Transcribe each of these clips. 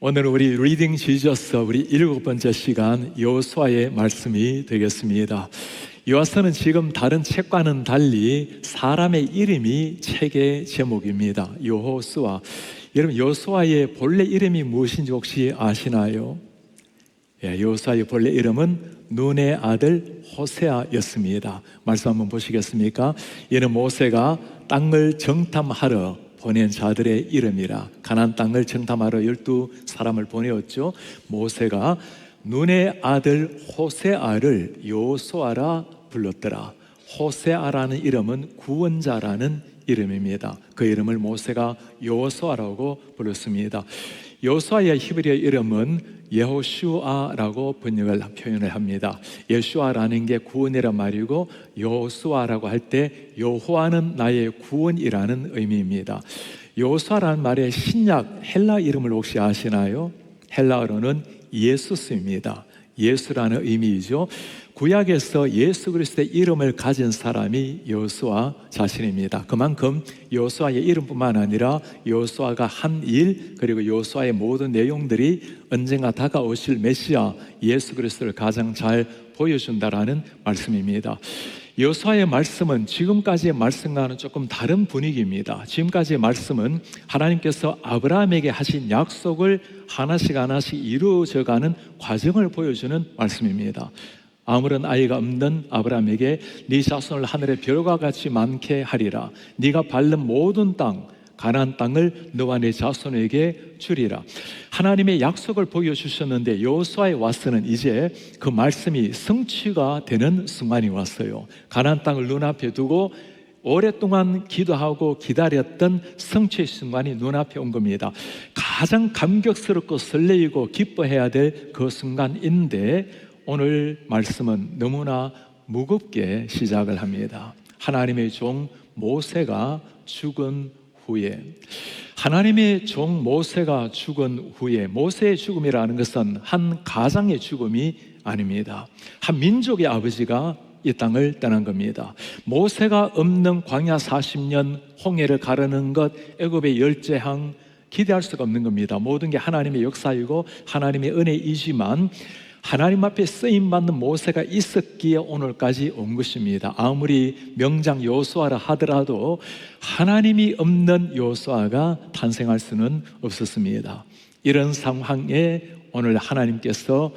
오늘 우리 리딩 지저스 우리 7번째 시간 여호수아의 말씀이 되겠습니다. 여호수아는 지금 다른 책과는 달리 사람의 이름이 책의 제목입니다. 여호수아. 여러분, 여호수아의 본래 이름이 무엇인지 혹시 아시나요? 여호수아의 본래 이름은 눈의 아들 호세아였습니다. 말씀 한번 보시겠습니까? 이는 모세가 땅을 정탐하러 보낸 자들의 이름이라. 가나안 땅을 정탐하러 12사람을 보내었죠. 모세가 눈의 아들 호세아를 여호수아라 불렀더라. 호세아라는 이름은 구원자라는 이름입니다. 그 이름을 모세가 여호수아라고 불렀습니다. 여호수아의 히브리어 이름은 여호슈아라고 표현을 합니다. 여호슈아라는 게 구원이란 말이고, 여호수아라고 할 때 여호와는 나의 구원이라는 의미입니다. 여호수아라는 말의 신약 헬라 이름을 혹시 아시나요? 헬라어로는 예수스입니다. 예수라는 의미이죠. 구약에서 예수 그리스도의 이름을 가진 사람이 여호수아 자신입니다. 그만큼 여호수아의 이름뿐만 아니라 여호수아가 한 일, 그리고 여호수아의 모든 내용들이 언젠가 다가오실 메시아 예수 그리스도를 가장 잘 보여준다라는 말씀입니다. 여호수아의 말씀은 지금까지의 말씀과는 조금 다른 분위기입니다. 지금까지의 말씀은 하나님께서 아브라함에게 하신 약속을 하나씩 이루어져가는 과정을 보여주는 말씀입니다. 아무런 아이가 없는 아브라함에게 네 자손을 하늘의 별과 같이 많게 하리라. 네가 밟는 모든 땅, 가나안 땅을 너와 네 자손에게 주리라. 하나님의 약속을 보여주셨는데 여호수아에 와서는 이제 그 말씀이 성취가 되는 순간이 왔어요. 가나안 땅을 눈앞에 두고 오랫동안 기도하고 기다렸던 성취의 순간이 눈앞에 온 겁니다. 가장 감격스럽고 설레이고 기뻐해야 될 그 순간인데, 오늘 말씀은 너무나 무겁게 시작을 합니다. 하나님의 종 모세가 죽은 후에, 하나님의 종 모세가 죽은 후에, 모세의 죽음이라는 것은 한 가장의 죽음이 아닙니다. 한 민족의 아버지가 이 땅을 떠난 겁니다. 모세가 없는 광야 40년 홍해를 가르는 것, 애굽의 열재항, 기대할 수가 없는 겁니다. 모든 게 하나님의 역사이고 하나님의 은혜이지만 하나님 앞에 쓰임받는 모세가 있었기에 오늘까지 온 것입니다. 아무리 명장 여호수아라 하더라도 하나님이 없는 여호수아가 탄생할 수는 없었습니다. 이런 상황에 오늘 하나님께서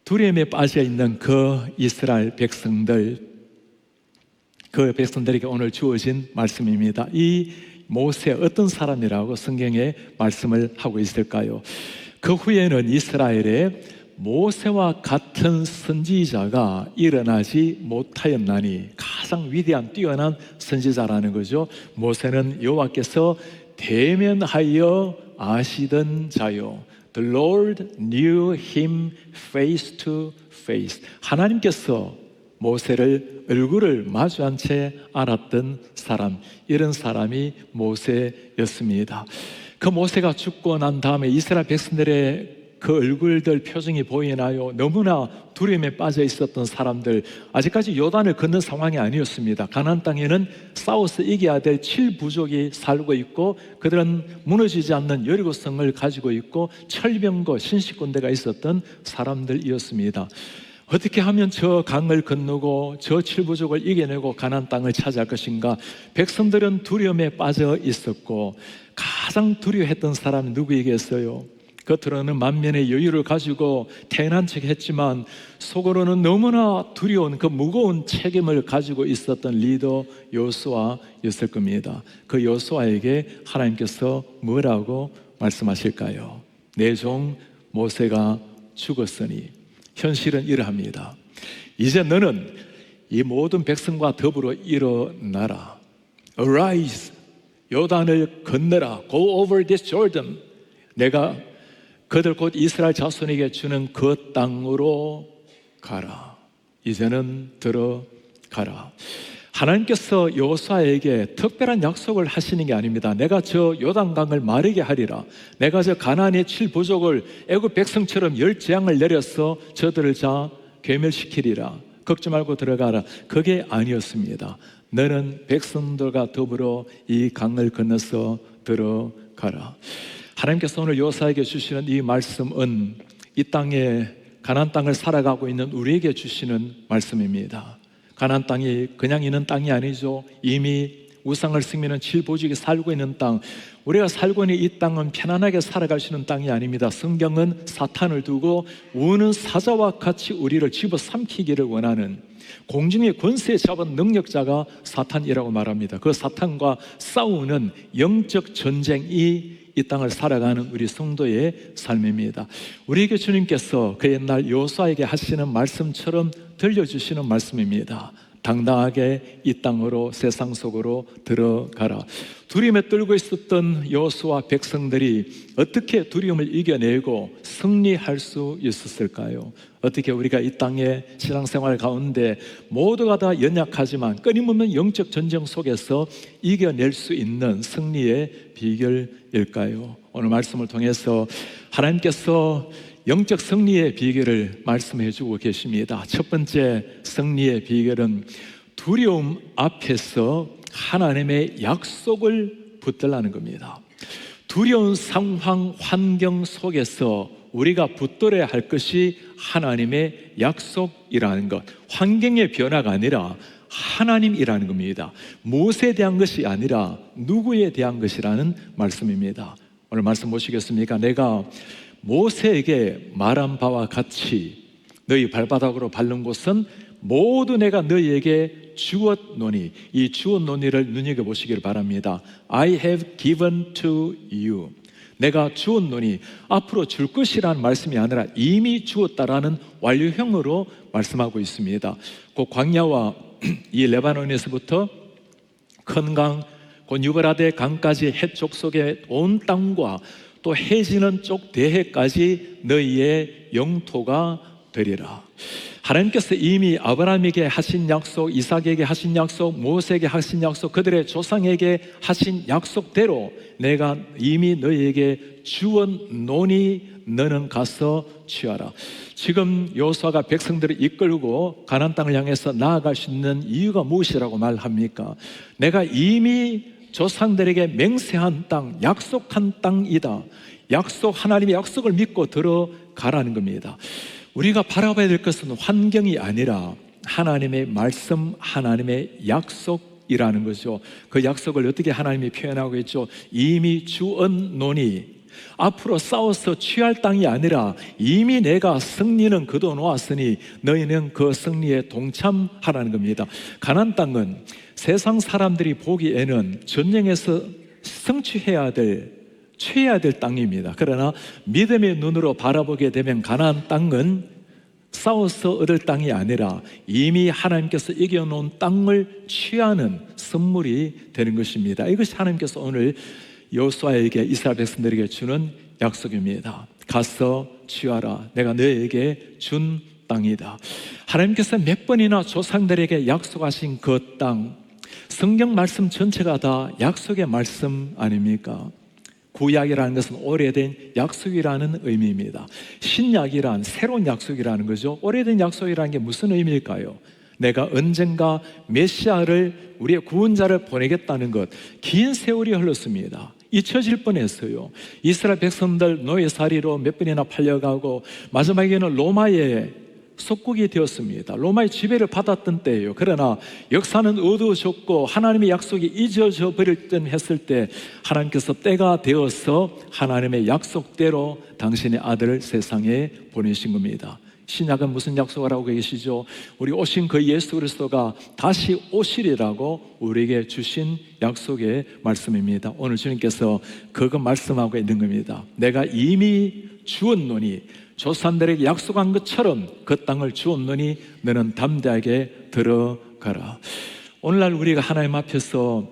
두려움에 빠져 있는 그 이스라엘 백성들, 그 백성들에게 오늘 주어진 말씀입니다. 이 모세 어떤 사람이라고 성경에 말씀을 하고 있을까요? 그 후에는 이스라엘에 모세와 같은 선지자가 일어나지 못하였나니, 가장 위대한 뛰어난 선지자라는 거죠. 모세는 여호와께서 대면하여 아시던 자요, The Lord knew him face to face. 하나님께서 모세를 얼굴을 마주한 채 알았던 사람, 이런 사람이 모세였습니다. 그 모세가 죽고 난 다음에 이스라엘 백성들의 그 얼굴들 표정이 보이나요? 너무나 두려움에 빠져 있었던 사람들, 아직까지 요단을 건넌 상황이 아니었습니다. 가나안 땅에는 싸워서 이겨야 될 7부족이 살고 있고, 그들은 무너지지 않는 여리고성을 가지고 있고 철병거 신식군대가 있었던 사람들이었습니다. 어떻게 하면 저 강을 건너고 저 7부족을 이겨내고 가나안 땅을 차지할 것인가? 백성들은 두려움에 빠져 있었고, 가장 두려워했던 사람이 누구이겠어요? 겉으로는 만면의 여유를 가지고 태연한 척 했지만 속으로는 너무나 두려운 그 무거운 책임을 가지고 있었던 리더 여호수아였을 겁니다. 그 여호수아에게 하나님께서 뭐라고 말씀하실까요? 내 종 모세가 죽었으니, 현실은 이러합니다. 이제 너는 이 모든 백성과 더불어 일어나라. Arise, 요단을 건너라. Go over this Jordan. 내가 그들 곧 이스라엘 자손에게 주는 그 땅으로 가라. 이제는 들어가라. 하나님께서 여호수아에게 특별한 약속을 하시는 게 아닙니다. 내가 저 요단강을 마르게 하리라. 내가 저 가나안의 7부족을 애굽 백성처럼 열재앙을 내려서 저들을 다 괴멸시키리라. 걱정 말고 들어가라. 그게 아니었습니다. 너는 백성들과 더불어 이 강을 건너서 들어가라. 하나님께서 오늘 여호수아에게 주시는 이 말씀은 이 땅에 가나안 땅을 살아가고 있는 우리에게 주시는 말씀입니다. 가나안 땅이 그냥 있는 땅이 아니죠. 이미 우상을 섬기는 칠보직이 살고 있는 땅, 우리가 살고 있는 이 땅은 편안하게 살아갈 수 있는 땅이 아닙니다. 성경은 사탄을 두고 우는 사자와 같이 우리를 집어삼키기를 원하는 공중의 권세 잡은 능력자가 사탄이라고 말합니다. 그 사탄과 싸우는 영적 전쟁이 이 땅을 살아가는 우리 성도의 삶입니다. 우리에게 주님께서 그 옛날 여호수아에게 하시는 말씀처럼 들려주시는 말씀입니다. 당당하게 이 땅으로 세상 속으로 들어가라. 두려움에 떨고 있었던 여호수아 백성들이 어떻게 두려움을 이겨내고 승리할 수 있었을까요? 어떻게 우리가 이 땅의 신앙생활 가운데 모두가 다 연약하지만 끊임없는 영적 전쟁 속에서 이겨낼 수 있는 승리의 비결일까요? 오늘 말씀을 통해서 하나님께서 영적 승리의 비결을 말씀해 주고 계십니다. 첫 번째 승리의 비결은 두려움 앞에서 하나님의 약속을 붙들라는 겁니다. 두려운 상황, 환경 속에서 우리가 붙들어야 할 것이 하나님의 약속이라는 것. 환경의 변화가 아니라 하나님이라는 겁니다. 무엇에 대한 것이 아니라 누구에 대한 것이라는 말씀입니다. 오늘 말씀 보시겠습니까? 내가 모세에게 말한 바와 같이 너희 발바닥으로 밟는 곳은 모두 내가 너희에게 주었노니, 이 주었노니를 눈여겨보시기를 바랍니다. I have given to you. 내가 주었노니, 앞으로 줄 것이라는 말씀이 아니라 이미 주었다라는 완료형으로 말씀하고 있습니다. 그 광야와 이 레바논에서부터 큰 강, 곧 유브라데 강까지 해쪽 속의 온 땅과 또 해지는 쪽 대해까지 너희의 영토가 되리라. 하나님께서 이미 아브라함에게 하신 약속, 이삭에게 하신 약속, 모세에게 하신 약속, 그들의 조상에게 하신 약속대로 내가 이미 너희에게 주었노니 너는 가서 취하라. 지금 여호수아가 백성들을 이끌고 가나안 땅을 향해서 나아갈 수 있는 이유가 무엇이라고 말합니까? 내가 이미 조상들에게 맹세한 땅, 약속한 땅이다. 하나님의 약속을 믿고 들어가라는 겁니다. 우리가 바라봐야 될 것은 환경이 아니라 하나님의 말씀, 하나님의 약속이라는 거죠. 그 약속을 어떻게 하나님이 표현하고 있죠? 이미 주었노니, 앞으로 싸워서 취할 땅이 아니라 이미 내가 승리는 거둬놓았으니 너희는 그 승리에 동참하라는 겁니다. 가나안 땅은 세상 사람들이 보기에는 전쟁에서 성취해야 될, 취해야 될 땅입니다. 그러나 믿음의 눈으로 바라보게 되면 가나안 땅은 싸워서 얻을 땅이 아니라 이미 하나님께서 이겨놓은 땅을 취하는 선물이 되는 것입니다. 이것이 하나님께서 오늘 여호수아에게, 이스라엘 백성들에게 주는 약속입니다. 가서 취하라. 내가 너희에게 준 땅이다. 하나님께서 몇 번이나 조상들에게 약속하신 그 땅, 성경 말씀 전체가 다 약속의 말씀 아닙니까? 구약이라는 것은 오래된 약속이라는 의미입니다. 신약이란 새로운 약속이라는 거죠. 오래된 약속이라는 게 무슨 의미일까요? 내가 언젠가 메시아를, 우리의 구원자를 보내겠다는 것. 긴 세월이 흘렀습니다. 잊혀질 뻔했어요. 이스라엘 백성들 노예살이로 몇 번이나 팔려가고 마지막에는 로마의 속국이 되었습니다. 로마의 지배를 받았던 때예요. 그러나 역사는 어두워졌고 하나님의 약속이 잊어져 버릴 듯 했을 때 하나님께서 때가 되어서 하나님의 약속대로 당신의 아들을 세상에 보내신 겁니다. 신약은 무슨 약속을 하고 계시죠? 우리 오신 그 예수 그리스도가 다시 오시리라고 우리에게 주신 약속의 말씀입니다. 오늘 주님께서 그거 말씀하고 있는 겁니다. 내가 이미 주었노니, 조상들에게 약속한 것처럼 그 땅을 주었노니 너는 담대하게 들어가라. 오늘날 우리가 하나님 앞에서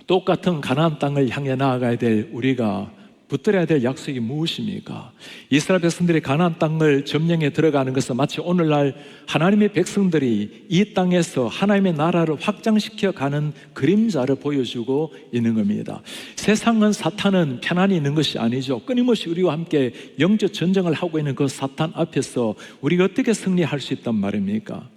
똑같은 가나안 땅을 향해 나아가야 될 우리가 붙들어야 될 약속이 무엇입니까? 이스라엘 백성들이 가나안 땅을 점령해 들어가는 것은 마치 오늘날 하나님의 백성들이 이 땅에서 하나님의 나라를 확장시켜 가는 그림자를 보여주고 있는 겁니다. 세상은, 사탄은 편안히 있는 것이 아니죠. 끊임없이 우리와 함께 영적 전쟁을 하고 있는 그 사탄 앞에서 우리가 어떻게 승리할 수 있단 말입니까?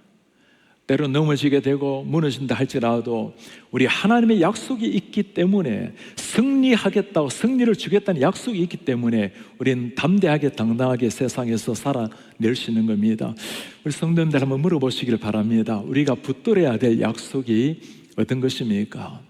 때로 넘어지게 되고 무너진다 할지라도 우리 하나님의 약속이 있기 때문에 승리하겠다고, 승리를 주겠다는 약속이 있기 때문에 우리는 담대하게 당당하게 세상에서 살아낼 수 있는 겁니다. 우리 성도님들 한번 물어보시길 바랍니다. 우리가 붙들어야 될 약속이 어떤 것입니까?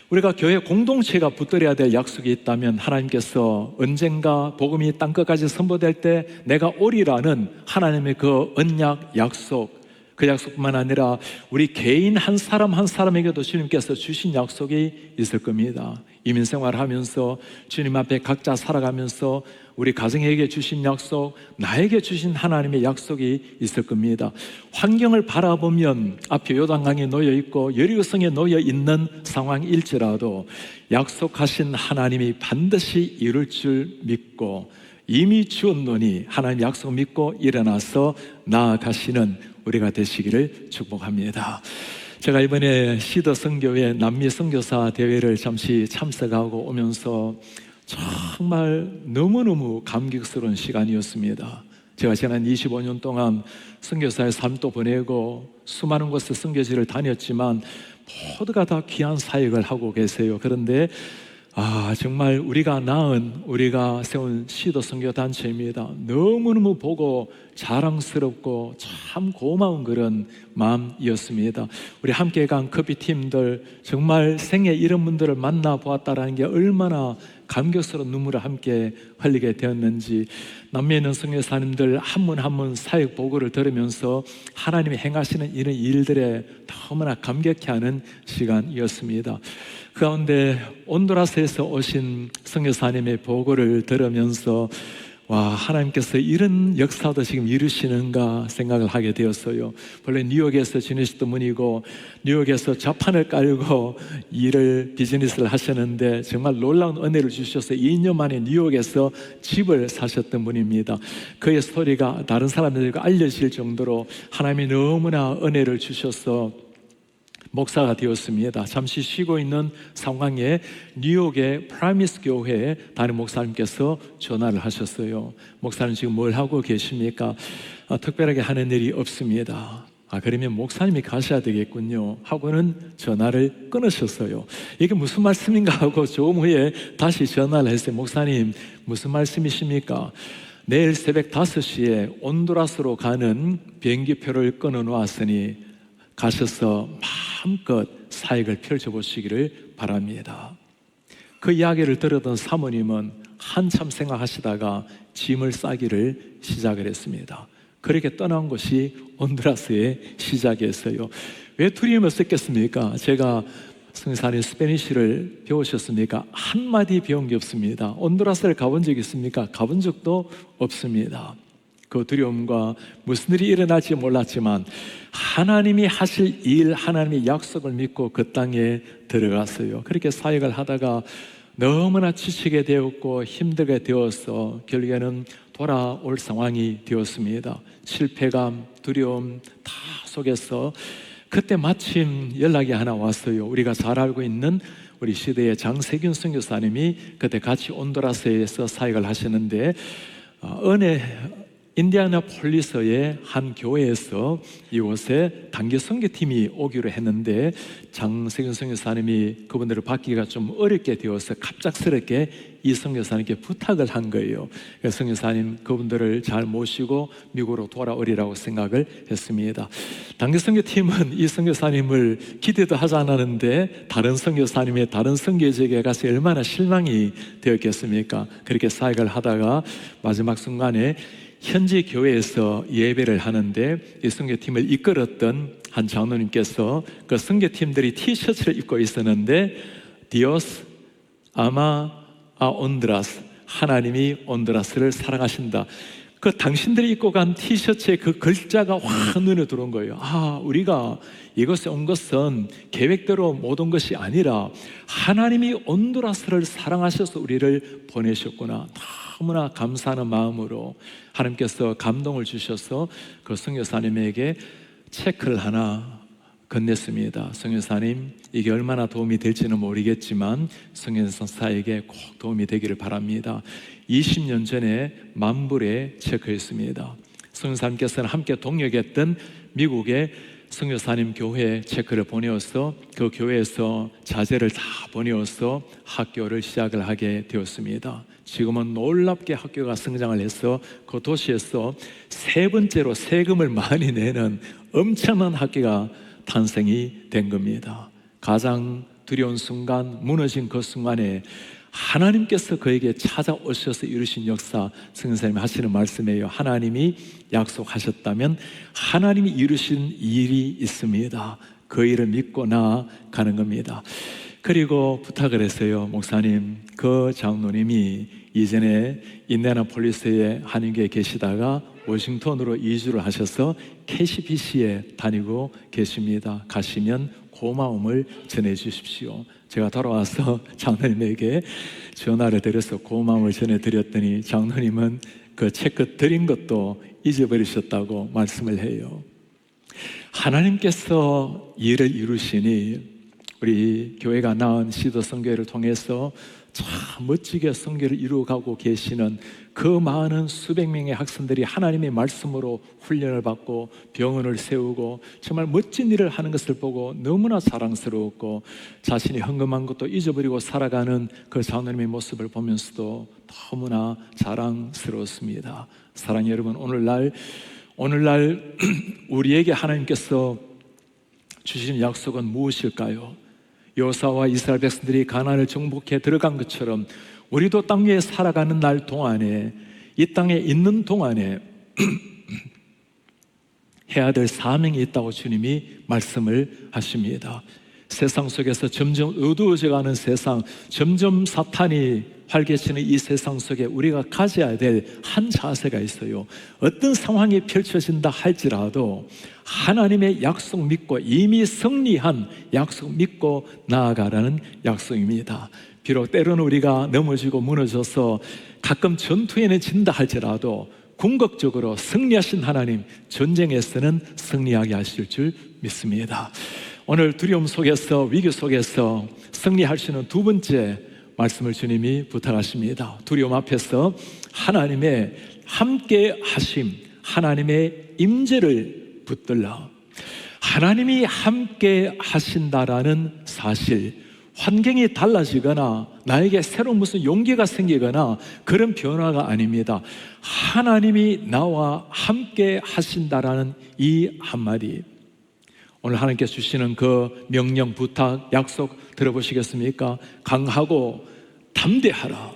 우리가 교회 공동체가 붙들어야 될 약속이 있다면 하나님께서 언젠가 복음이 땅끝까지 선포될 때 내가 오리라는 하나님의 그 언약 약속, 그 약속뿐만 아니라 우리 개인 한 사람 한 사람에게도 주님께서 주신 약속이 있을 겁니다. 이민생활을 하면서 주님 앞에 각자 살아가면서 우리 가정에게 주신 약속, 나에게 주신 하나님의 약속이 있을 겁니다. 환경을 바라보면 앞에 요단강에 놓여 있고 여리고성에 놓여 있는 상황일지라도 약속하신 하나님이 반드시 이룰 줄 믿고 이미 주었노니 하나님 약속 믿고 일어나서 나아가시는 우리가 되시기를 축복합니다. 제가 이번에 시더 선교회 남미 선교사 대회를 잠시 참석하고 오면서 정말 너무너무 감격스러운 시간이었습니다. 제가 지난 25년 동안 선교사의 삶도 보내고 수많은 곳에 선교지를 다녔지만 모두가 다 귀한 사역을 하고 계세요. 그런데 정말 우리가 세운 시도 선교 단체입니다. 너무너무 보고 자랑스럽고 참 고마운 그런 마음이었습니다. 우리 함께 간 커피팀들 정말 생애 이런 분들을 만나보았다라는 게 얼마나 감격스러운 눈물을 함께 흘리게 되었는지, 남미에 있는 선교사님들 한 분 한 분 사역 보고를 들으면서 하나님이 행하시는 이런 일들에 너무나 감격해하는 시간이었습니다. 그 가운데 온두라스에서 오신 선교사님의 보고를 들으면서 하나님께서 이런 역사도 지금 이루시는가 생각을 하게 되었어요. 본래 뉴욕에서 지내셨던 분이고 뉴욕에서 좌판을 깔고 비즈니스를 하셨는데 정말 놀라운 은혜를 주셔서 2년 만에 뉴욕에서 집을 사셨던 분입니다. 그의 스토리가 다른 사람들과 알려질 정도로 하나님이 너무나 은혜를 주셔서 목사가 되었습니다. 잠시 쉬고 있는 상황에 뉴욕의 프라미스 교회에 담임 목사님께서 전화를 하셨어요. 목사님 지금 뭘 하고 계십니까? 특별하게 하는 일이 없습니다. 그러면 목사님이 가셔야 되겠군요 하고는 전화를 끊으셨어요. 이게 무슨 말씀인가 하고 조금 후에 다시 전화를 했어요. 목사님 무슨 말씀이십니까? 내일 새벽 5시에 온두라스로 가는 비행기표를 끊어 놓았으니 가셔서 마음껏 사역을 펼쳐보시기를 바랍니다. 그 이야기를 들었던 사모님은 한참 생각하시다가 짐을 싸기를 시작을 했습니다. 그렇게 떠난 곳이 온두라스의 시작이었어요. 왜 두려움을 썼겠습니까? 제가 선교사님 스페니쉬를 배우셨습니까? 한마디 배운 게 없습니다. 온두라스를 가본 적이 있습니까? 가본 적도 없습니다. 그 두려움과 무슨 일이 일어날지 몰랐지만 하나님이 하실 일, 하나님의 약속을 믿고 그 땅에 들어갔어요. 그렇게 사역을 하다가 너무나 지치게 되었고 힘들게 되어서 결국에는 돌아올 상황이 되었습니다. 실패감, 두려움 다 속에서 그때 마침 연락이 하나 왔어요. 우리가 잘 알고 있는 우리 시대의 장세균 선교사님이 그때 같이 온두라스에서 사역을 하시는데 인디애나폴리스의 한 교회에서 이곳에 단기 선교팀이 오기로 했는데 장세균 선교사님이 그분들을 받기가 좀 어렵게 되어서 갑작스럽게 이 선교사님께 부탁을 한 거예요. 그래서 선교사님 그분들을 잘 모시고 미국으로 돌아오리라고 생각을 했습니다. 단기 선교팀은 이 선교사님을 기대도 하지 않았는데 다른 선교사님의 다른 선교지에 가서 얼마나 실망이 되었겠습니까? 그렇게 사역을 하다가 마지막 순간에 현지 교회에서 예배를 하는데 이 선교팀을 이끌었던 한 장로님께서 그 선교팀들이 티셔츠를 입고 있었는데 디오스 아마 온두라스, 하나님이 온두라스를 사랑하신다. 그 당신들이 입고 간 티셔츠에 그 글자가 확 눈에 들어온 거예요. 우리가 이곳에 온 것은 계획대로 못 온 것이 아니라 하나님이 온두라스를 사랑하셔서 우리를 보내셨구나. 너무나 감사하는 마음으로 하나님께서 감동을 주셔서 그 선교사님에게 체크를 하나 건넸습니다. 선교사님, 이게 얼마나 도움이 될지는 모르겠지만 선교사에게 꼭 도움이 되기를 바랍니다. 20년 전에 만불에 체크했습니다. 선교사님께서는 함께 동역했던 미국의 선교사님 교회 체크를 보내어서 그 교회에서 자재를 다 보내어서 학교를 시작을 하게 되었습니다. 지금은 놀랍게 학교가 성장을 해서 그 도시에서 세 번째로 세금을 많이 내는 엄청난 학교가 탄생이 된 겁니다. 가장 두려운 순간, 무너진 그 순간에 하나님께서 그에게 찾아오셔서 이루신 역사, 선생님이 하시는 말씀이에요. 하나님이 약속하셨다면 하나님이 이루신 일이 있습니다. 그 일을 믿고 나아가는 겁니다. 그리고 부탁을 했어요. 목사님, 그 장로님이 이전에 인디애나폴리스의 한인교회에 계시다가 워싱턴으로 이주를 하셔서 KCBC에 다니고 계십니다. 가시면 고마움을 전해주십시오. 제가 돌아와서 장로님에게 전화를 드려서 고마움을 전해드렸더니 장로님은 그 체크 드린 것도 잊어버리셨다고 말씀을 해요. 하나님께서 일을 이루시니 우리 교회가 낳은 시도 선교회를 통해서 참 멋지게 선교를 이루어가고 계시는 그 많은 수백 명의 학생들이 하나님의 말씀으로 훈련을 받고 병원을 세우고 정말 멋진 일을 하는 것을 보고 너무나 자랑스러웠고, 자신이 헌금한 것도 잊어버리고 살아가는 그 장로님의 모습을 보면서도 너무나 자랑스러웠습니다. 사랑하는 여러분, 오늘날 우리에게 하나님께서 주신 약속은 무엇일까요? 여호수아와 이스라엘 백성들이 가나안을 정복해 들어간 것처럼 우리도 땅 위에 살아가는 날 동안에, 이 땅에 있는 동안에 해야 될 사명이 있다고 주님이 말씀을 하십니다. 세상 속에서 점점 어두워져가는 세상, 점점 사탄이 활개치는 이 세상 속에 우리가 가져야 될 한 자세가 있어요. 어떤 상황이 펼쳐진다 할지라도 하나님의 약속 믿고, 이미 승리한 약속 믿고 나아가라는 약속입니다. 비록 때로는 우리가 넘어지고 무너져서 가끔 전투에는 진다 할지라도 궁극적으로 승리하신 하나님, 전쟁에서는 승리하게 하실 줄 믿습니다. 오늘 두려움 속에서, 위기 속에서 승리할 수 있는 두 번째 말씀을 주님이 부탁하십니다. 두려움 앞에서 하나님의 함께 하심, 하나님의 임재를 붙들라. 하나님이 함께 하신다라는 사실, 환경이 달라지거나 나에게 새로운 무슨 용기가 생기거나 그런 변화가 아닙니다. 하나님이 나와 함께 하신다라는 이 한마디, 오늘 하나님께서 주시는 그 명령, 부탁, 약속 들어보시겠습니까? 강하고 담대하라.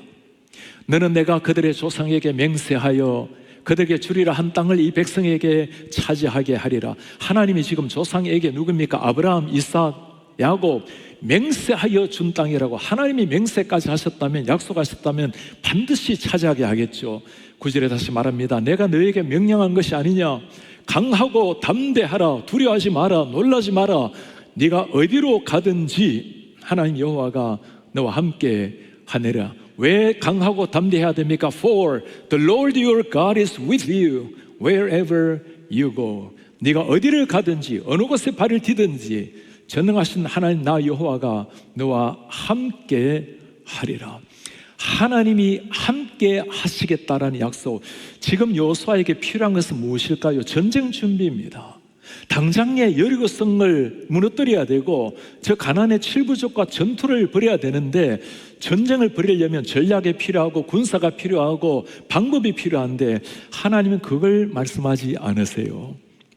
너는 내가 그들의 조상에게 맹세하여 그들에게 주리라 한 땅을 이 백성에게 차지하게 하리라. 하나님이 지금 조상에게 누굽니까? 아브라함, 이삭, 야곱 맹세하여 준 땅이라고. 하나님이 맹세까지 하셨다면, 약속하셨다면 반드시 차지하게 하겠죠. 9절에 다시 말합니다. 내가 너에게 명령한 것이 아니냐? 강하고 담대하라. 두려워하지 마라. 놀라지 마라. 네가 어디로 가든지 하나님 여호와가 너와 함께 하느라. 왜 강하고 담대해야 됩니까? For the Lord your God is with you wherever you go. 네가 어디를 가든지 어느 곳에 발을 디든지 전능하신 하나님 나 여호와가 너와 함께 하리라. 하나님이 함께 하시겠다라는 약속. 지금 여호수아에게 필요한 것은 무엇일까요? 전쟁 준비입니다. 당장에 여리고성을 무너뜨려야 되고 저 가나안의 7부족과 전투를 벌여야 되는데, 전쟁을 벌이려면 전략이 필요하고 군사가 필요하고 방법이 필요한데 하나님은 그걸 말씀하지 않으세요.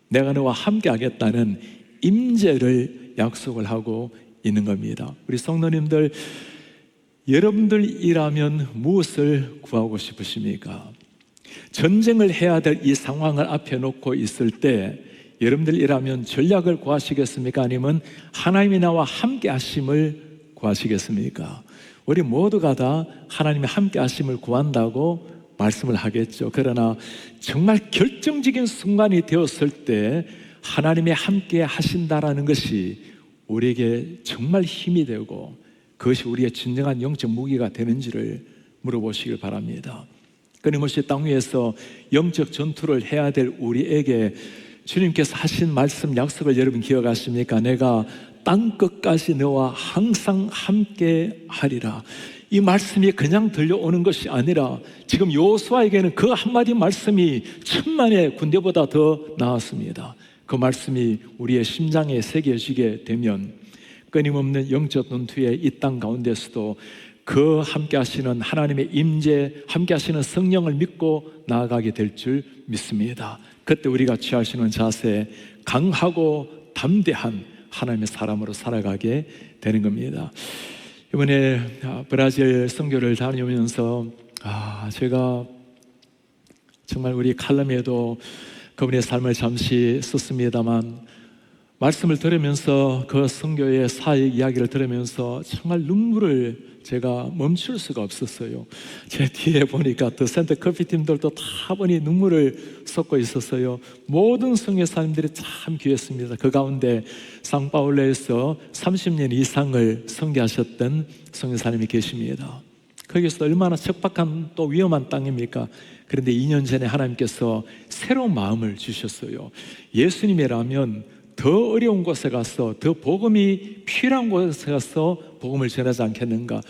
내가 너와 함께 하겠다는 임재를 약속을 하고 있는 겁니다. 우리 성도님들, 여러분들이라면 무엇을 구하고 싶으십니까? 전쟁을 해야 될 이 상황을 앞에 놓고 있을 때 여러분들이라면 전략을 구하시겠습니까? 아니면 하나님이 나와 함께 하심을 구하시겠습니까? 우리 모두가 다 하나님의 함께 하심을 구한다고 말씀을 하겠죠. 그러나 정말 결정적인 순간이 되었을 때 하나님의 함께 하신다라는 것이 우리에게 정말 힘이 되고 그것이 우리의 진정한 영적 무기가 되는지를 물어보시길 바랍니다. 끊임없이 땅 위에서 영적 전투를 해야 될 우리에게 주님께서 하신 말씀, 약속을 여러분 기억하십니까? 내가 땅 끝까지 너와 항상 함께 하리라. 이 말씀이 그냥 들려오는 것이 아니라 지금 여호수아에게는 그 한마디 말씀이 천만의 군대보다 더 나았습니다. 그 말씀이 우리의 심장에 새겨지게 되면 끊임없는 영적 논투의 이 땅 가운데서도 그 함께 하시는 하나님의 임재, 함께 하시는 성령을 믿고 나아가게 될 줄 믿습니다. 그때 우리가 취할 수 있는 자세, 강하고 담대한 하나님의 사람으로 살아가게 되는 겁니다. 이번에 브라질 선교를 다녀오면서 제가 정말 우리 칼럼에도 그분의 삶을 잠시 썼습니다만, 말씀을 들으면서 그 선교의 사역 이야기를 들으면서 정말 눈물을 제가 멈출 수가 없었어요. 제 뒤에 보니까 더 센터 커피팀들도 다 보니 눈물을 쏟고 있었어요. 모든 선교사님들이 참 귀했습니다. 그 가운데 상파울로에서 30년 이상을 선교하셨던 선교사님이 계십니다. 거기서 얼마나 척박한 또 위험한 땅입니까? 그런데 2년 전에 하나님께서 새로운 마음을 주셨어요. 예수님이라면 더 어려운 곳에 가서, 더 복음이 필요한 곳에 가서 복음을 전하지 않겠는가?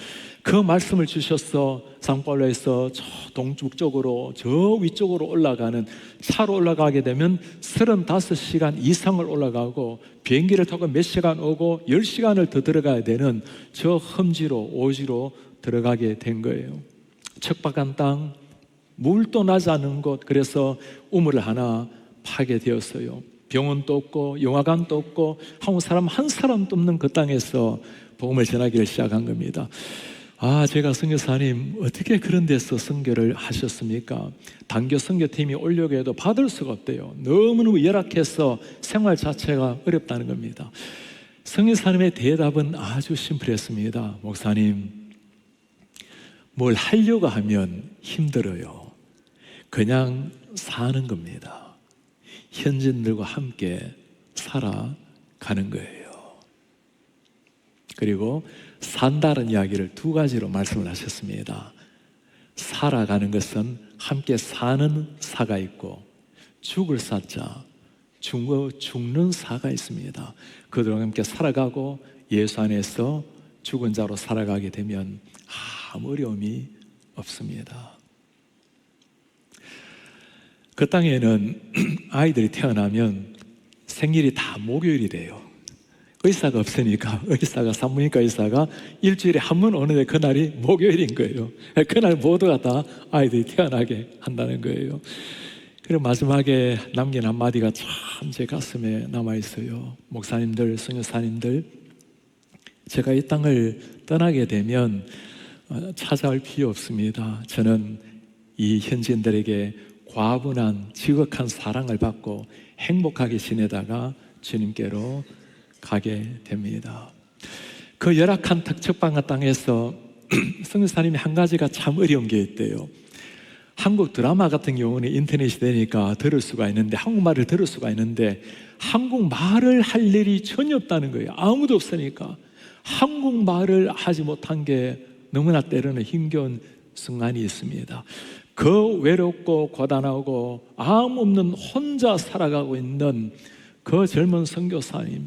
그 말씀을 주셔서 상파울로에서 저 동쪽으로, 저 위쪽으로 올라가는, 차로 올라가게 되면 35시간 이상을 올라가고 비행기를 타고 몇 시간 오고 10시간을 더 들어가야 되는 저 험지로, 오지로 들어가게 된 거예요. 척박한 땅, 물도 나지 않은 곳. 그래서 우물을 하나 파게 되었어요. 병원도 없고 영화관도 없고 한국 사람 한 사람도 없는 그 땅에서 복음을 전하기를 시작한 겁니다. 제가 선교사님 어떻게 그런 데서 선교를 하셨습니까? 단교 선교팀이 오려고 해도 받을 수가 없대요. 너무너무 열악해서 생활 자체가 어렵다는 겁니다. 선교사님의 대답은 아주 심플했습니다. 목사님, 뭘 하려고 하면 힘들어요. 그냥 사는 겁니다. 현지인들과 함께 살아가는 거예요. 그리고 산다는 이야기를 두 가지로 말씀을 하셨습니다. 살아가는 것은 함께 사는 사가 있고, 죽을 사자, 죽는 사가 있습니다. 그들과 함께 살아가고 예수 안에서 죽은 자로 살아가게 되면 아무 어려움이 없습니다. 그 땅에는 아이들이 태어나면 생일이 다 목요일이 돼요. 의사가 없으니까, 산부인과 의사가 일주일에 한 번 오는데 그날이 목요일인 거예요. 그날 모두가 다 아이들이 태어나게 한다는 거예요. 그리고 마지막에 남긴 한마디가 참 제 가슴에 남아있어요. 목사님들, 선교사님들, 제가 이 땅을 떠나게 되면 찾아올 필요 없습니다. 저는 이 현지인들에게 과분한 지극한 사랑을 받고 행복하게 지내다가 주님께로 가게 됩니다. 그 열악한 척박한 땅에서 선교사님이 한 가지가 참 어려운 게 있대요. 한국 드라마 같은 경우는 인터넷이 되니까 들을 수가 있는데, 한국말을 들을 수가 있는데 한국말을 할 일이 전혀 없다는 거예요. 아무도 없으니까. 한국말을 하지 못한 게 너무나 때로는 힘겨운 순간이 있습니다. 그 외롭고 고단하고 아무 없는 혼자 살아가고 있는 그 젊은 선교사님,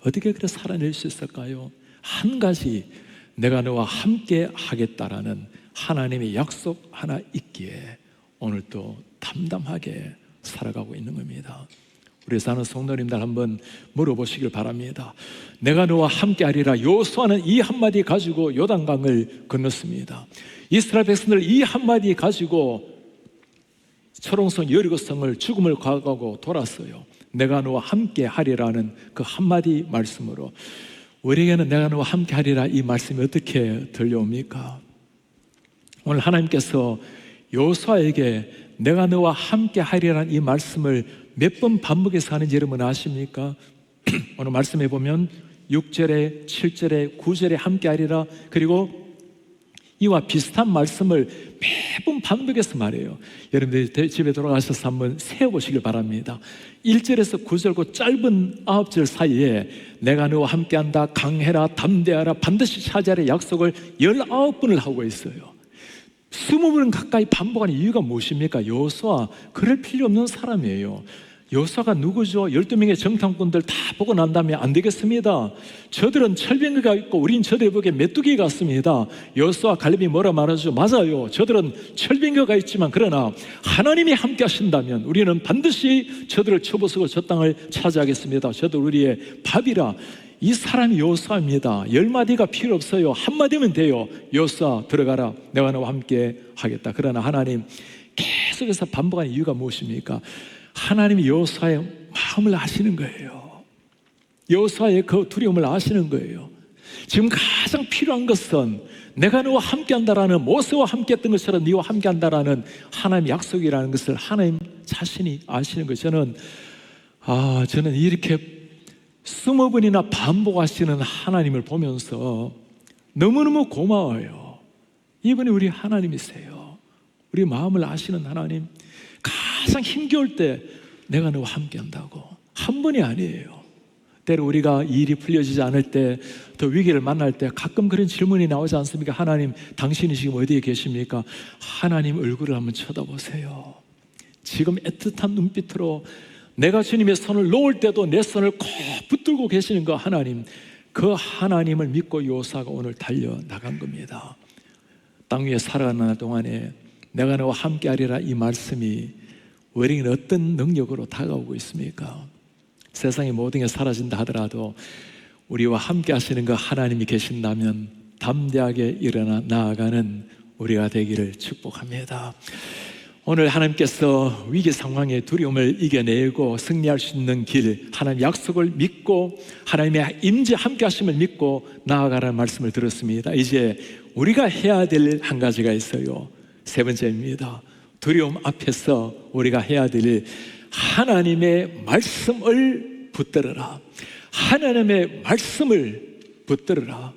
어떻게 그렇게 살아낼 수 있을까요? 한 가지, 내가 너와 함께 하겠다라는 하나님의 약속 하나 있기에 오늘도 담담하게 살아가고 있는 겁니다. 우리 사는 성도님들 한번 물어보시길 바랍니다. 내가 너와 함께 하리라. 여호수아는 이 한마디 가지고 요단강을 건넜습니다. 이스라엘 백성들 이 한마디 가지고 초롱성 여리고성을 죽음을 과거하고 돌았어요. 내가 너와 함께 하리라는 그 한마디 말씀으로 우리에게는 내가 너와 함께 하리라 이 말씀이 어떻게 들려옵니까? 오늘 하나님께서 여호수아에게 내가 너와 함께 하리라는 이 말씀을 몇 번 반복해서 하는지 여러분 아십니까? 오늘 말씀해 보면 6절에 7절에 9절에 함께 하리라, 그리고 이와 비슷한 말씀을 매번 반복해서 말해요. 여러분들 집에 돌아가셔서 한번 세어보시길 바랍니다. 1절에서 9절 그 짧은 9절 사이에 내가 너와 함께한다, 강해라, 담대하라, 반드시 차지하라 약속을 19번을 하고 있어요. 20번 가까이 반복하는 이유가 무엇입니까? 여호수아 그럴 필요 없는 사람이에요. 여호수아가 누구죠? 12명의 정탐꾼들 다 보고 난 다음에 안 되겠습니다. 저들은 철병거가 있고 우린 저들에 보기에 메뚜기 같습니다. 여호수아 갈렙이 뭐라 말하죠? 맞아요. 저들은 철병거가 있지만 그러나 하나님이 함께 하신다면 우리는 반드시 저들을 쳐부수고 저 땅을 차지하겠습니다. 저들 우리의 밥이라. 이 사람이 여호수아입니다. 10마디가 필요 없어요. 한마디면 돼요. 여호수아 들어가라. 내가 너와 함께 하겠다. 그러나 하나님 계속해서 반복하는 이유가 무엇입니까? 하나님이 여호수아의 마음을 아시는 거예요. 여호수아의 그 두려움을 아시는 거예요. 지금 가장 필요한 것은 내가 너와 함께한다라는, 모세와 함께했던 것처럼 네와 함께한다라는 하나님의 약속이라는 것을 하나님 자신이 아시는 거예요. 저는 이렇게 20번이나 반복하시는 하나님을 보면서 너무너무 고마워요. 이분이 우리 하나님이세요. 우리 마음을 아시는 하나님. 가장 힘겨울 때 내가 너와 함께 한다고. 한 번이 아니에요. 때로 우리가 일이 풀려지지 않을 때, 더 위기를 만날 때 가끔 그런 질문이 나오지 않습니까? 하나님, 당신이 지금 어디에 계십니까? 하나님 얼굴을 한번 쳐다보세요. 지금 애틋한 눈빛으로 내가 주님의 손을 놓을 때도 내 손을 꼭 붙들고 계시는 그 하나님, 그 하나님을 믿고 여호수아가 오늘 달려나간 겁니다. 땅 위에 살아가는 동안에 내가 너와 함께하리라, 이 말씀이 우리에게는 어떤 능력으로 다가오고 있습니까? 세상의 모든 게 사라진다 하더라도 우리와 함께 하시는 그 하나님이 계신다면 담대하게 일어나 나아가는 우리가 되기를 축복합니다. 오늘 하나님께서 위기 상황의 두려움을 이겨내고 승리할 수 있는 길, 하나님 약속을 믿고 하나님의 임재 함께 하심을 믿고 나아가라는 말씀을 들었습니다. 이제 우리가 해야 될 한 가지가 있어요. 세 번째입니다. 두려움 앞에서 우리가 해야 될 하나님의 말씀을 붙들어라. 하나님의 말씀을 붙들어라.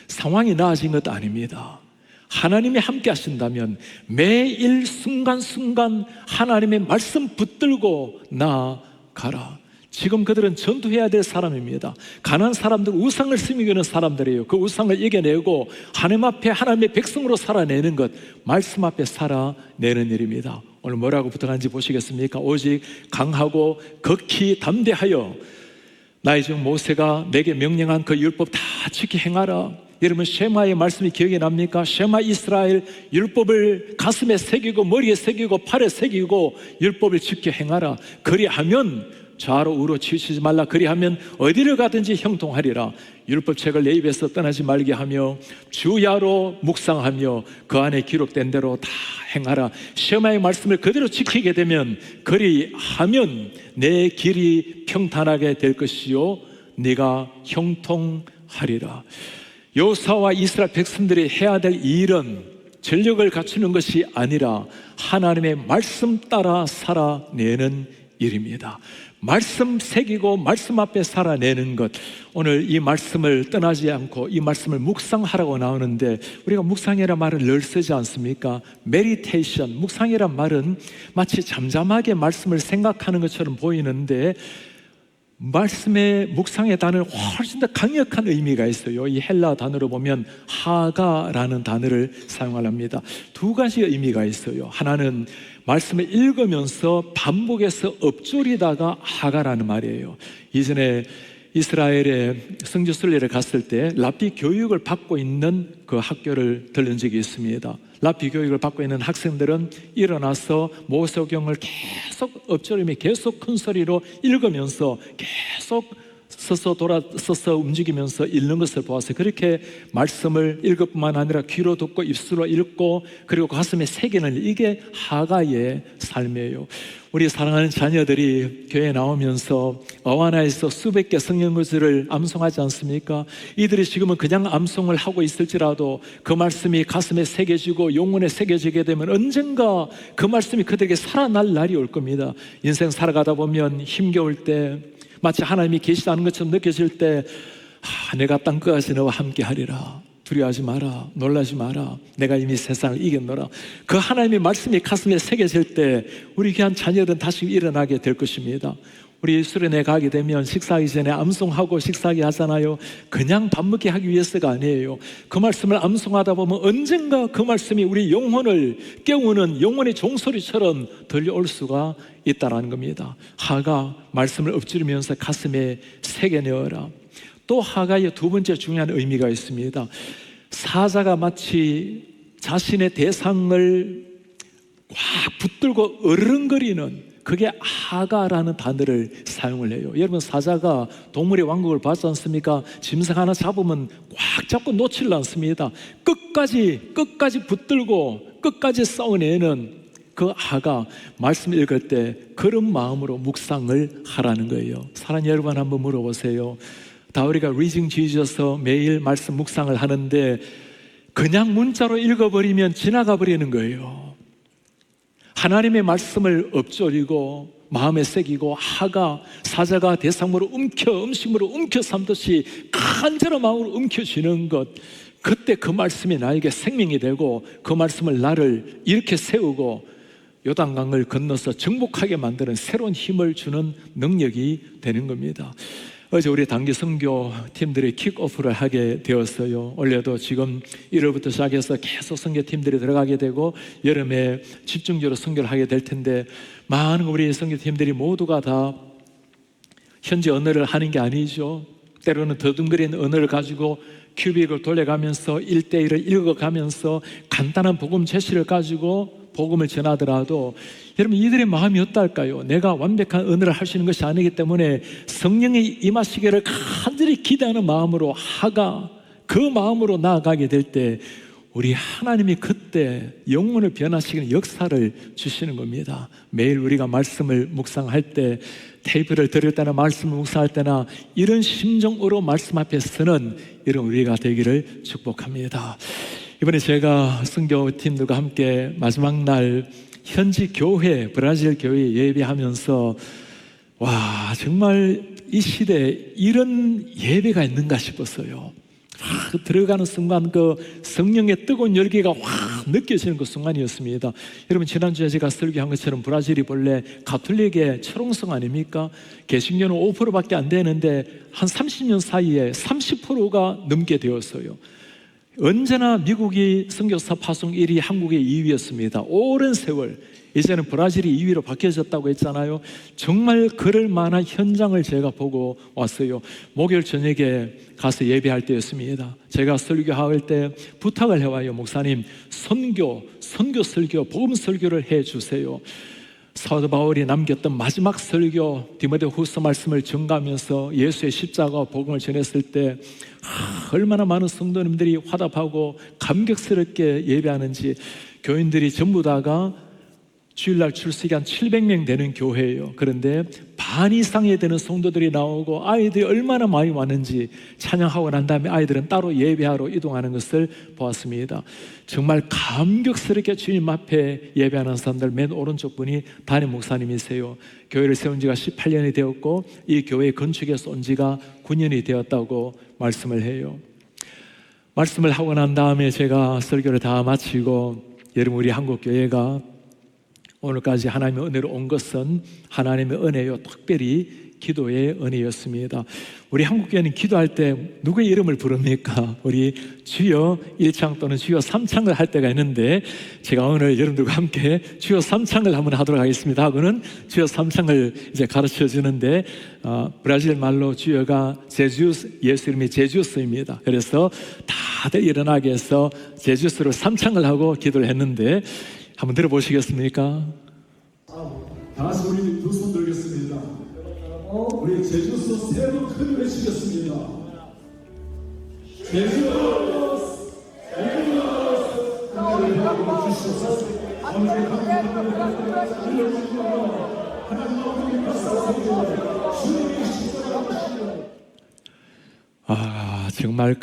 상황이 나아진 것도 아닙니다. 하나님이 함께 하신다면 매일 순간순간 하나님의 말씀 붙들고 나아가라. 지금 그들은 전투해야 될 사람입니다. 가난한 사람들, 우상을 스미기는 사람들이에요. 그 우상을 이겨내고 하나님 앞에 하나님의 백성으로 살아내는 것, 말씀 앞에 살아내는 일입니다. 오늘 뭐라고 부탁하는지 보시겠습니까? 오직 강하고 극히 담대하여 나의 종 모세가 내게 명령한 그 율법 다 지키 행하라. 여러분, 쉐마의 말씀이 기억이 납니까? 쉐마 이스라엘, 율법을 가슴에 새기고 머리에 새기고 팔에 새기고 율법을 지켜 행하라. 그리하면 좌로 우로 치우치지 말라. 그리하면 어디를 가든지 형통하리라. 율법책을 내 입에서 떠나지 말게 하며 주야로 묵상하며 그 안에 기록된 대로 다 행하라. 쉐마의 말씀을 그대로 지키게 되면, 그리하면 내 길이 평탄하게 될 것이요 네가 형통하리라. 여호수아와 이스라엘 백성들이 해야 될 일은 전력을 갖추는 것이 아니라 하나님의 말씀 따라 살아내는 일입니다. 말씀 새기고 말씀 앞에 살아내는 것. 오늘 이 말씀을 떠나지 않고 이 말씀을 묵상하라고 나오는데, 우리가 묵상이라는 말을 늘 쓰지 않습니까? 메디테이션, 묵상이란 말은 마치 잠잠하게 말씀을 생각하는 것처럼 보이는데, 말씀의 묵상의 단어는 훨씬 더 강력한 의미가 있어요. 이 헬라 단어로 보면 하가라는 단어를 사용합니다. 두 가지 의미가 있어요. 하나는 말씀을 읽으면서 반복해서 엎조리다가 하가라는 말이에요. 이전에 이스라엘의 성지 순례를 갔을 때 랍비 교육을 받고 있는 그 학교를 들른 적이 있습니다. 랍비 교육을 받고 있는 학생들은 일어나서 모세오경을 계속 엎조리며 계속 큰 소리로 읽으면서 계속 서서 움직이면서 읽는 것을 보았어요. 그렇게 말씀을 읽을 뿐만 아니라 귀로 듣고 입술로 읽고 그리고 가슴에 새기는 일, 이게 하가의 삶이에요. 우리 사랑하는 자녀들이 교회에 나오면서 어와나에서 수백 개 성경 구절을 암송하지 않습니까? 이들이 지금은 그냥 암송을 하고 있을지라도 그 말씀이 가슴에 새겨지고 영혼에 새겨지게 되면 언젠가 그 말씀이 그들에게 살아날 날이 올 겁니다. 인생 살아가다 보면 힘겨울 때, 마치 하나님이 계시지 않은 것처럼 느껴질 때, 내가 땅끝까지 너와 함께 하리라. 두려워하지 마라, 놀라지 마라, 내가 이미 세상을 이겼노라. 그 하나님의 말씀이 가슴에 새겨질 때 우리 귀한 자녀들은 다시 일어나게 될 것입니다. 우리 수련회 가게 되면 식사하기 전에 암송하고 식사하게 하잖아요. 그냥 밥 먹게 하기 위해서가 아니에요. 그 말씀을 암송하다 보면 언젠가 그 말씀이 우리 영혼을 깨우는 영혼의 종소리처럼 들려올 수가 있다는 겁니다. 하가 말씀을 엎지르면서 가슴에 새겨내어라. 또 하가의 두 번째 중요한 의미가 있습니다. 사자가 마치 자신의 대상을 꽉 붙들고 어르렁거리는, 그게 하가라는 단어를 사용을 해요. 여러분, 사자가 동물의 왕국을 봤지 않습니까? 짐승 하나 잡으면 꽉 잡고 놓지를 않습니다. 끝까지 붙들고 끝까지 싸워내는 그 하가, 말씀 읽을 때 그런 마음으로 묵상을 하라는 거예요. 사랑하는 여러분, 한번 물어보세요. 다윗이가 리징 지어서 매일 말씀 묵상을 하는데 그냥 문자로 읽어버리면 지나가 버리는 거예요. 하나님의 말씀을 엎조리고 마음에 새기고 하가, 사자가 대상으로 음식으로 움켜 삼듯이 간절한 마음으로 움켜쥐는 것, 그때 그 말씀이 나에게 생명이 되고 그 말씀을 나를 이렇게 세우고 요단강을 건너서 정복하게 만드는 새로운 힘을 주는 능력이 되는 겁니다. 어제 우리 단기 선교 팀들이 킥오프를 하게 되었어요. 올해도 지금 1월부터 시작해서 계속 선교 팀들이 들어가게 되고 여름에 집중적으로 선교를 하게 될 텐데, 많은 우리 선교 팀들이 모두가 다 현지 언어를 하는 게 아니죠. 때로는 더듬거리는 언어를 가지고 큐빅을 돌려가면서 1대1을 읽어가면서 간단한 복음 제시를 가지고 복음을 전하더라도 여러분, 이들의 마음이 어떨까요? 내가 완벽한 언어를 할 수 있는 것이 아니기 때문에 성령이 임하시기를 간절히 기대하는 마음으로 하가, 그 마음으로 나아가게 될 때 우리 하나님이 그때 영혼을 변화시키는 역사를 주시는 겁니다. 매일 우리가 말씀을 묵상할 때, 테이프를 들을 때나 말씀을 묵상할 때나 이런 심정으로 말씀 앞에 서는 이런 우리가 되기를 축복합니다. 이번에 제가 선교팀들과 함께 마지막 날 현지 교회, 브라질 교회에 예배하면서 와, 정말 이 시대에 이런 예배가 있는가 싶었어요. 들어가는 순간 그 성령의 뜨거운 열기가 확 느껴지는 그 순간이었습니다. 여러분, 지난주에 제가 설교한 것처럼 브라질이 본래 가톨릭의 철옹성 아닙니까? 개신교는 5%밖에 안 되는데 한 30년 사이에 30%가 넘게 되었어요. 언제나 미국이 선교사 파송 1위, 한국의 2위였습니다. 오랜 세월. 이제는 브라질이 2위로 바뀌어졌다고 했잖아요. 정말 그럴 만한 현장을 제가 보고 왔어요. 목요일 저녁에 가서 예배할 때였습니다. 제가 설교할 때 부탁을 해와요. 목사님, 선교, 설교, 복음 설교를 해주세요. 사도 바울이 남겼던 마지막 설교, 디모데후서 말씀을 전가하면서 예수의 십자가와 복음을 전했을 때 얼마나 많은 성도님들이 화답하고 감격스럽게 예배하는지. 교인들이 전부 다가 주일날 출석이 한 700명 되는 교회예요. 그런데 반 이상이 되는 성도들이 나오고 아이들이 얼마나 많이 왔는지, 찬양하고 난 다음에 아이들은 따로 예배하러 이동하는 것을 보았습니다. 정말 감격스럽게 주님 앞에 예배하는 사람들, 맨 오른쪽 분이 담임 목사님이세요. 교회를 세운 지가 18년이 되었고 이 교회 건축에서 온 지가 9년이 되었다고 말씀을 해요. 말씀을 하고 난 다음에 제가 설교를 다 마치고, 여러분, 우리 한국교회가 오늘까지 하나님의 은혜로 온 것은 하나님의 은혜요, 특별히 기도의 은혜였습니다. 우리 한국교회는 기도할 때 누구의 이름을 부릅니까? 우리 주여 1창 또는 주여 3창을 할 때가 있는데, 제가 오늘 여러분들과 함께 주여 3창을 한번 하도록 하겠습니다. 하고는 주여 3창을 이제 가르쳐 주는데, 브라질 말로 주여가 제주스, 예수 이름이 제주스입니다. 그래서 다들 일어나게 해서 제주스로 3창을 하고 기도를 했는데, 한번 들어보시겠습니까? 다시 우리 두 손 들겠습니다. 우리 제주서 세 번 큰 외치겠습니다. 제주 하나님을 주시옵소서. 정말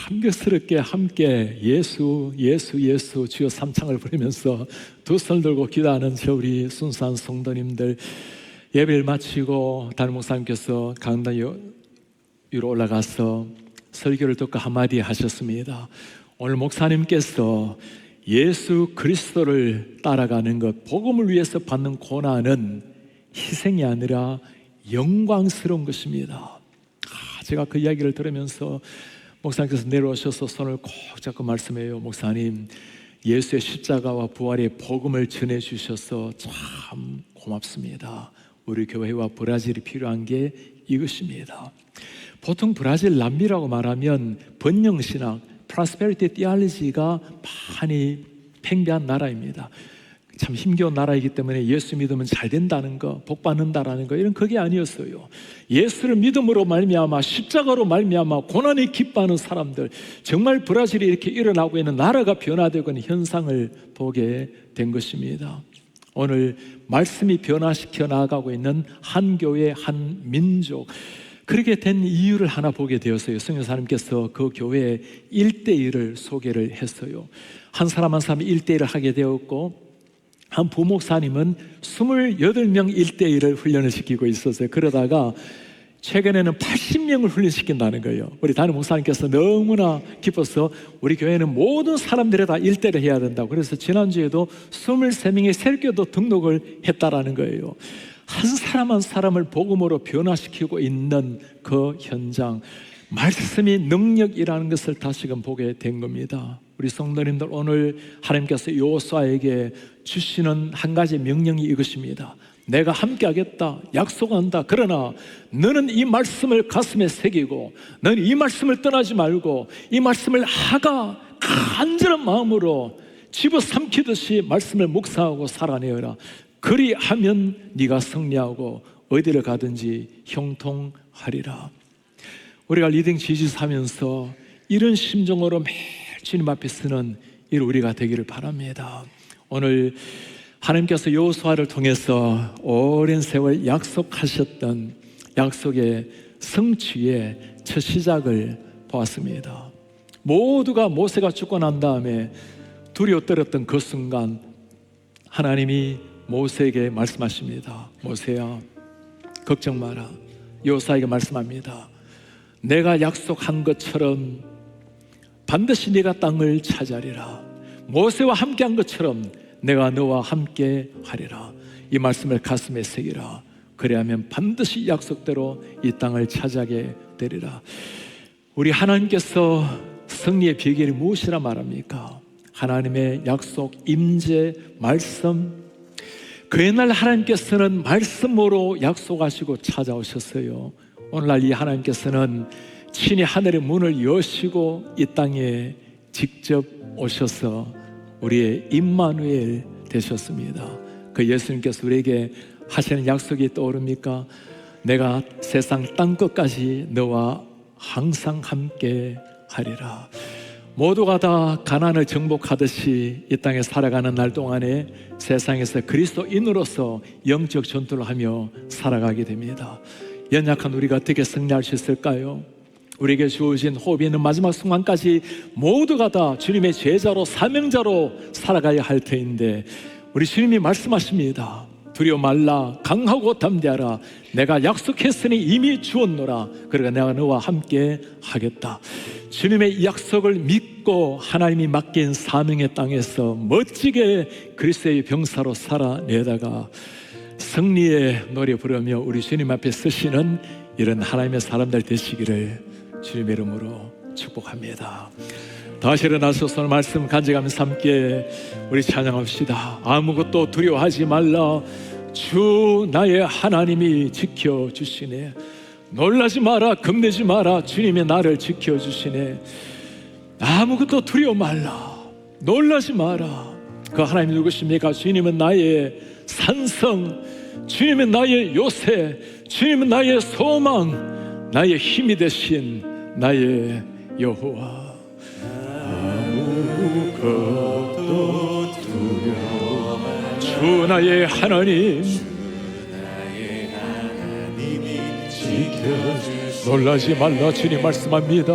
감격스럽게 함께 예수 주여 3창을 부르면서 두 손을 들고 기도하는 저 우리 순수한 성도님들, 예배를 마치고 담임 목사님께서 강단 위로 올라가서 설교를 듣고 한마디 하셨습니다. 오늘 목사님께서 예수 그리스도를 따라가는 것, 복음을 위해서 받는 고난은 희생이 아니라 영광스러운 것입니다. 제가 그 이야기를 들으면서 목사님께서 내려오셔서 손을 꼭 잡고 말씀해요. 목사님, 예수의 십자가와 부활의 복음을 전해주셔서 참 고맙습니다. 우리 교회와 브라질이 필요한 게 이것입니다. 보통 브라질 남미라고 말하면 번영신학, 프로스페리티 티올로지가 많이 팽배한 나라입니다. 참 힘겨운 나라이기 때문에 예수 믿으면 잘 된다는 거, 복 받는다라는 거, 이런 그게 아니었어요. 예수를 믿음으로 말미암아, 십자가로 말미암아 고난이 기뻐하는 사람들, 정말 브라질이 이렇게 일어나고 있는, 나라가 변화되고 있는 현상을 보게 된 것입니다. 오늘 말씀이 변화시켜 나가고 있는 한 교회, 한 민족, 그렇게 된 이유를 하나 보게 되었어요. 성령사님께서 그 교회의 1대1을 소개를 했어요. 한 사람 한 사람이 1대1을 하게 되었고, 한 부목사님은 28명 1대1을 훈련을 시키고 있었어요. 그러다가 최근에는 80명을 훈련시킨다는 거예요. 우리 담임 목사님께서 너무나 기뻐서 우리 교회는 모든 사람들이 다 1대를 해야 된다고, 그래서 지난주에도 23명의 설교도 등록을 했다라는 거예요. 한 사람 한 사람을 복음으로 변화시키고 있는 그 현장, 말씀이 능력이라는 것을 다시금 보게 된 겁니다. 우리 성도님들, 오늘 하나님께서 여호수아에게 주시는 한 가지 명령이 이것입니다. 내가 함께 하겠다, 약속한다. 그러나 너는 이 말씀을 가슴에 새기고, 너는 이 말씀을 떠나지 말고, 이 말씀을 하가 간절한 마음으로 집어삼키듯이 말씀을 묵상하고 살아내어라. 그리하면 네가 승리하고 어디를 가든지 형통하리라. 우리가 리딩 지지스 하면서 이런 심정으로 매일 주님 앞에 서는 우리가 되기를 바랍니다. 오늘 하나님께서 여호수아를 통해서 오랜 세월 약속하셨던 약속의 성취의 첫 시작을 보았습니다. 모두가 모세가 죽고 난 다음에 두려워 떨었던 그 순간 하나님이 모세에게 말씀하십니다. 모세야, 걱정 마라. 여호수아에게 말씀합니다. 내가 약속한 것처럼 반드시 네가 땅을 차지하리라. 모세와 함께한 것처럼 내가 너와 함께 하리라. 이 말씀을 가슴에 새기라. 그래야면 반드시 약속대로 이 땅을 차지하게 되리라. 우리 하나님께서 승리의 비결이 무엇이라 말합니까? 하나님의 약속, 임재, 말씀. 그 옛날 하나님께서는 말씀으로 약속하시고 찾아오셨어요. 오늘날 이 하나님께서는 친히 하늘의 문을 여시고 이 땅에 직접 오셔서 우리의 임마누엘 되셨습니다. 그 예수님께서 우리에게 하시는 약속이 떠오릅니까? 내가 세상 땅끝까지 너와 항상 함께 하리라. 모두가 다 가난을 정복하듯이 이 땅에 살아가는 날 동안에 세상에서 그리스도인으로서 영적 전투를 하며 살아가게 됩니다. 연약한 우리가 어떻게 승리할 수 있을까요? 우리에게 주어진 호흡이 있는 마지막 순간까지 모두가 다 주님의 제자로, 사명자로 살아가야 할 터인데 우리 주님이 말씀하십니다. 두려워 말라, 강하고 담대하라. 내가 약속했으니 이미 주었노라. 그러니까 내가 너와 함께 하겠다. 주님의 약속을 믿고 하나님이 맡긴 사명의 땅에서 멋지게 그리스도의 병사로 살아내다가 승리의 노래 부르며 우리 주님 앞에 서시는 이런 하나님의 사람들 되시기를 주님의 이름으로 축복합니다. 다시 일어나서 손을 말씀 간직하면서 함께 우리 찬양합시다. 아무것도 두려워하지 말라. 주 나의 하나님이 지켜주시네. 놀라지 마라, 겁내지 마라. 주님의 나를 지켜주시네. 아무것도 두려워 말라, 놀라지 마라. 그 하나님 누구십니까? 주님은 나의 산성, 주님은 나의 요새, 주님은 나의 소망, 나의 힘이 되신 나의 여호와. 아무것도 두려워 말라. 주 나의 하나님, 놀라지 말라. 주님 말씀합니다.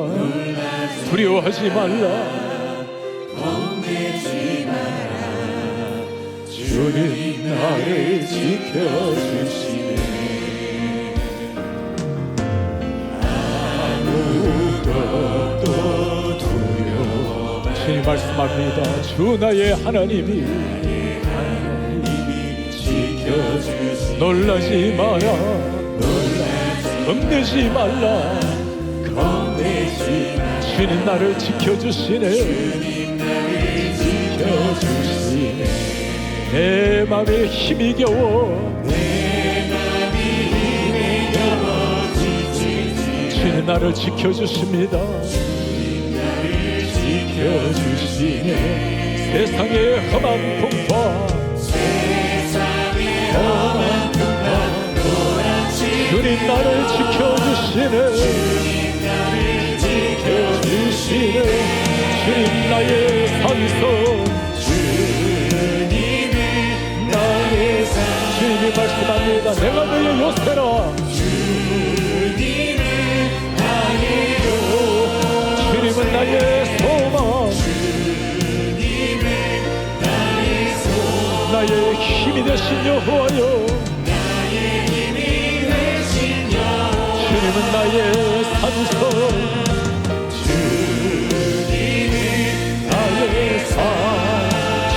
두려워하지 말라, 겁내지 마라. 주님 나를 지켜주시네. 아무것도 말씀합니다. 주 나의 하나님이 지켜주시. 놀라지 마라, 겁내지 말라, 주님 나를 지켜주시네. 지켜주시네. 내 맘에 힘이 겨워, 주님 나를 지켜주십니다. 지켜주시네. 세상의 험한 풍파, 주님 나를 지켜주시네. 지켜주시네. 주님 나의 산성, 주님이 나의 산. 주님이 말씀합니다. 내가 너의 요새라. 주님은 나의 소망, 나의 힘이 되신 여호와여. 주님은 나의 산성, 주님이 나의 산.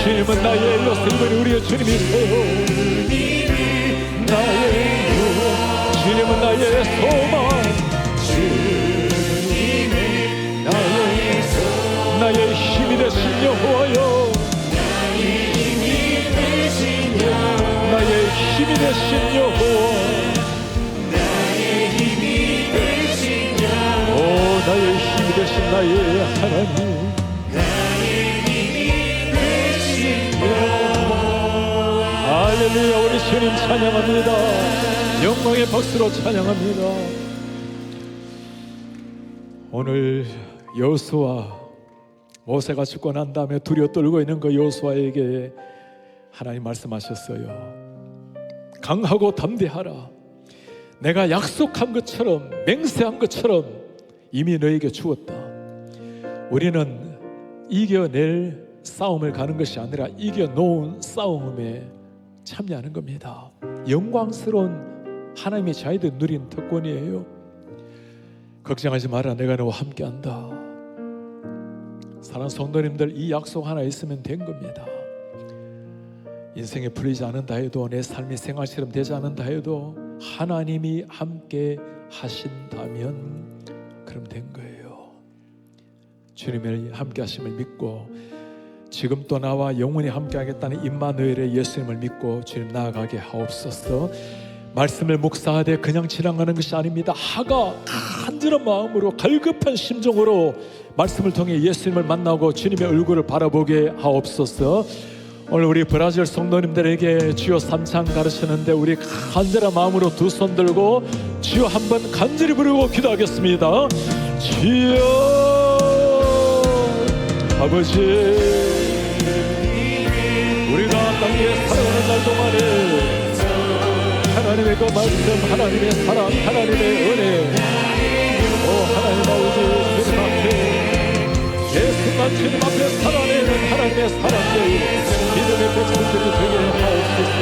주님은 나의 요새임을 우리의 주님이세요. 나의 유, 주님은 나의 소망, 나의 힘이 되신 여호와여. 나의 힘이 되신 여호와. 오, 나의 힘이 되신 나의 하나님. 할렐루야. 우리 주님 찬양합니다. 영광의 박수로 찬양합니다. 오늘 여호수아, 모세가 죽고 난 다음에 두려워 떨고 있는 그 여호수아에게 하나님 말씀하셨어요. 강하고 담대하라. 내가 약속한 것처럼, 맹세한 것처럼 이미 너에게 주었다. 우리는 이겨낼 싸움을 가는 것이 아니라 이겨놓은 싸움에 참여하는 겁니다. 영광스러운 하나님의 자녀들 누린 특권이에요. 걱정하지 마라, 내가 너와 함께한다. 사랑하는 성도님들, 이 약속 하나 있으면 된 겁니다. 인생에 풀리지 않는다 해도, 내 삶이 생활처럼 되지 않는다 해도 하나님이 함께 하신다면 그럼 된 거예요. 주님의 함께 하심을 믿고, 지금 또 나와 영원히 함께 하겠다는 임마누엘의 예수님을 믿고 주님 나아가게 하옵소서. 말씀을 묵상하되 그냥 지나가는 것이 아닙니다. 하가 간절한 마음으로, 갈급한 심정으로 말씀을 통해 예수님을 만나고 주님의 얼굴을 바라보게 하옵소서. 오늘 우리 브라질 성도님들에게 주여 3창 가르치는데, 우리 간절한 마음으로 두 손 들고 주여 한번 간절히 부르고 기도하겠습니다. 주여 아버지, 우리가 땅에 살아가는 날 동안에 하나님의 그 말씀, 하나님의 사랑, 하나님의 은혜, 하나님 아버지 주님 앞에 예수만 주님 앞에 살아내는 하나님의 사람들, 믿음의 백성들이 되게 하옵소서.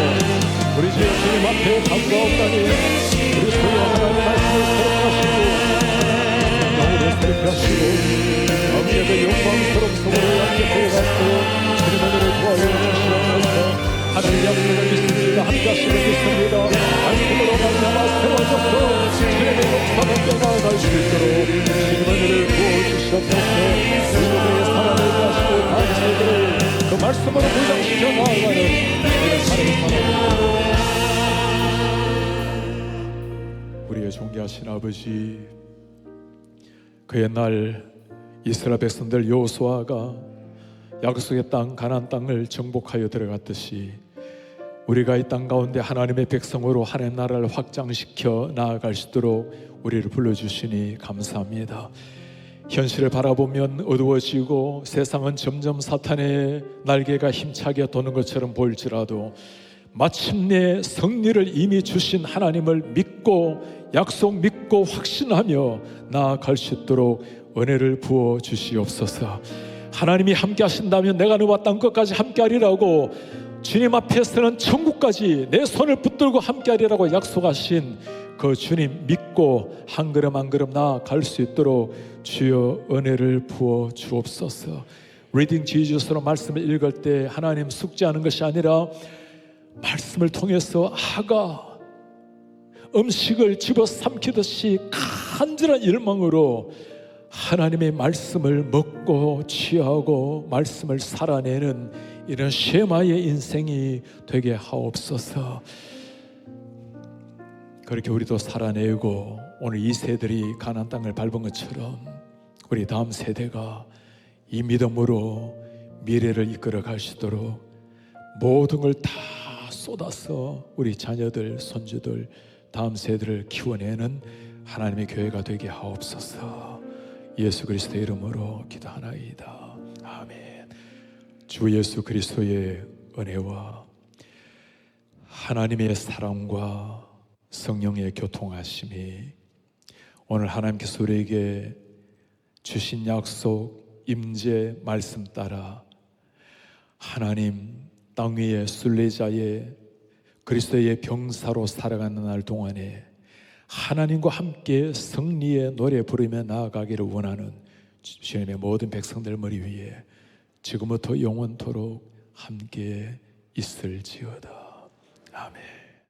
우리 주님 앞에 감사하오니 우리 주여 하나님 말씀을 새롭게 하시고 영으로 새롭게 하시고 아버지의 영광스러운 성으로 함께 들어가고 주님 은혜를 구하여 주시옵소서. 하나님 약속을 믿습니다. 함께 하시는 믿습니다. 말씀으로 말미암아 세워져서 주님의 역사가 떠나갈 수 있도록 주님 은혜를 부어주시옵소서. 우리의 사랑을 하시고 당신들을 그 말씀으로 무장시켜 나아가는 우리의 사랑을 우리의 존귀하신 아버지, 그 옛날 이스라엘 백성들 여호수아가 약속의 땅 가나안 땅을 정복하여 들어갔듯이 우리가 이 땅 가운데 하나님의 백성으로 하나님 나라를 확장시켜 나아갈 수 있도록 우리를 불러주시니 감사합니다. 현실을 바라보면 어두워지고 세상은 점점 사탄의 날개가 힘차게 도는 것처럼 보일지라도 마침내 승리를 이미 주신 하나님을 믿고 약속 믿고 확신하며 나아갈 수 있도록 은혜를 부어 주시옵소서. 하나님이 함께 하신다면 내가 너와 땅끝까지 함께 하리라고, 주님 앞에서는 천국까지 내 손을 붙들고 함께 하리라고 약속하신 그 주님 믿고 한 걸음 한 걸음 나아갈 수 있도록 주여 은혜를 부어 주옵소서. 리딩 지저스로 말씀을 읽을 때 하나님 숙제하는 것이 아니라 말씀을 통해서 아가 음식을 집어삼키듯이 간절한 열망으로 하나님의 말씀을 먹고 취하고 말씀을 살아내는 이런 쉐마의 인생이 되게 하옵소서. 그렇게 우리도 살아내고 오늘 이 세들이 가나안 땅을 밟은 것처럼 우리 다음 세대가 이 믿음으로 미래를 이끌어 갈 수 있도록 모든 걸 다 쏟아서 우리 자녀들, 손주들, 다음 세대를 키워내는 하나님의 교회가 되게 하옵소서. 예수 그리스도의 이름으로 기도하나이다. 아멘. 주 예수 그리스도의 은혜와 하나님의 사랑과 성령의 교통하심이 오늘 하나님께서 우리에게 주신 약속 임재 말씀 따라 하나님 땅 위에 순례자의 그리스도의 병사로 살아가는 날 동안에 하나님과 함께 승리의 노래 부르며 나아가기를 원하는 주님의 모든 백성들 머리 위에 지금부터 영원토록 함께 있을지어다. 아멘.